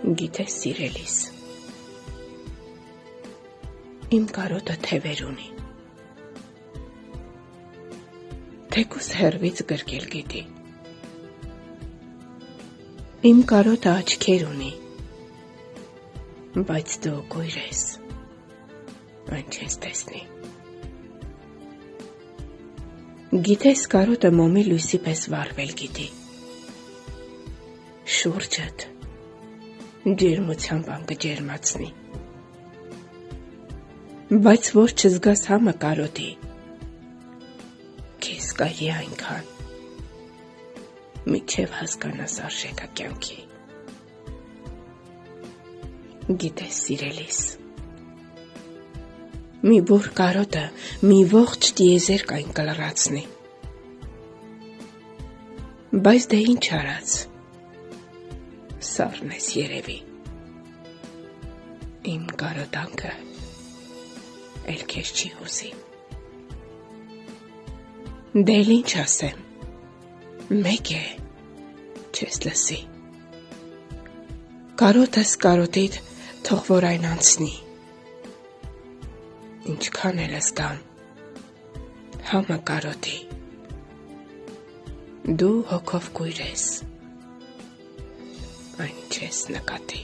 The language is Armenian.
Գիտես սիրելիս, իմ կարոտը թևեր ունի, թեկուզ հեռվից գրկել գիտի, իմ կարոտը աչքեր ունի, բայց դու կույր ես, այն չես տեսնի, գիտես կարոտը մոմի լույսի պես վառվել գիտի, շուրջդ ջերմությամբ անկջերմացնի, բայց որ չզգաս համը կարոտի, քեզ կարի այնքան, միջև հասկանաս արժեքա կյանքի, գիտես սիրելիս, մի բուր կարոտը մի ողջ տիեզերք այն կլռացնի, բայց դե ինչ արած, սառն ես երևի, իմ կարոտանքը էլ քեզ չի հուզի, դե էլ ինչ ասեմ, մեկ է, չես լսի, կարոտս կարոտիդ թող որ այն անցնի, ինչքան էլ զգամ, համը կարոտի, դու հոգով կույր ես, այն չես նկատի,